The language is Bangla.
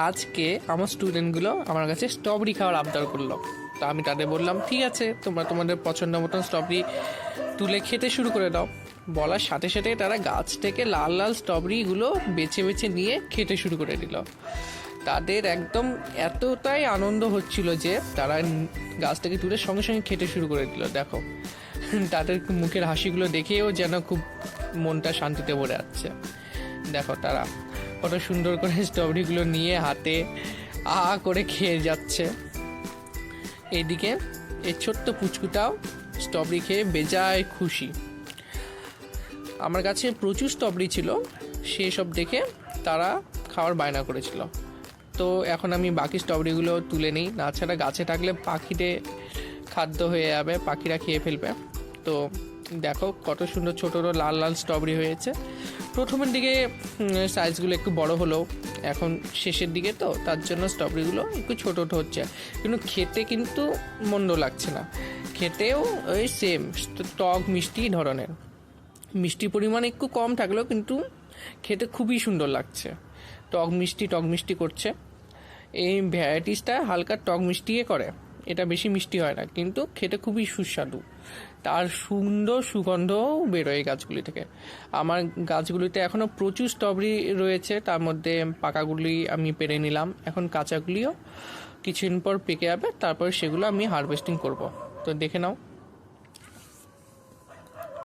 আজকে আমার স্টুডেন্টগুলো আমার কাছে স্ট্রবেরি খাওয়ার আবদার করলো। তা আমি তাদের বললাম, ঠিক আছে, তোমরা তোমাদের পছন্দ মতন স্ট্রবেরি তুলে খেতে শুরু করে দাও। বলার সাথে সাথে তারা গাছ থেকে লাল লাল স্ট্রবেরিগুলো বেছে বেছে নিয়ে খেতে শুরু করে দিল। তাদের একদম এতটাই আনন্দ হচ্ছিল যে তারা গাছ থেকে তুলে সঙ্গে সঙ্গে খেতে শুরু করে দিল। দেখো, তাদের মুখের হাসিগুলো দেখেও যেন খুব মনটা শান্তিতে ভরে যাচ্ছে। দেখো তারা কত সুন্দর করে স্ট্রবেরিগুলো নিয়ে হাতে করে খেয়ে যাচ্ছে। এইদিকে এই ছোট্ট পুচকুটাও স্ট্রবেরি খেয়ে বেজায় খুশি। আমার কাছে প্রচুর স্ট্রবেরি ছিল, সেই সব দেখে তারা খাওয়ার বায়না করেছিল। তো এখন আমি বাকি স্ট্রবেরিগুলো তুলে নিই, না ছাড়া গাছে থাকলে পাখিদের খাদ্য হয়ে যাবে, পাখিরা খেয়ে ফেলবে। তো দেখো কত সুন্দর ছোটো লাল লাল স্ট্রবেরি হয়েছে। প্রথমের দিকে সাইজগুলো একটু বড় হলেও এখন শেষের দিকে তো তার জন্য স্ট্রবেরিগুলো একটু ছোটো হচ্ছে, কিন্তু খেতে কিন্তু মন্দ লাগছে না। খেতেও ওই সেম টক মিষ্টি ধরনের, মিষ্টি পরিমাণ একটু কম থাকলেও কিন্তু খেতে খুবই সুন্দর লাগছে। টক মিষ্টি করছে। এই ভ্যারাইটিসটা হালকা টক মিষ্টিয়ে করে, এটা বেশি মিষ্টি হয় না, কিন্তু খেতে খুবই সুস্বাদু। তার সুন্দর সুগন্ধও বেরোয় গাছগুলি থেকে। আমার গাছগুলিতে এখনও প্রচুর স্ট্রবেরি রয়েছে, তার মধ্যে পাকাগুলি আমি পেরে নিলাম। এখন কাঁচাগুলিও কিছুদিন পর পেকে যাবে, তারপর সেগুলো আমি হারভেস্টিং করব। তো দেখে নাও।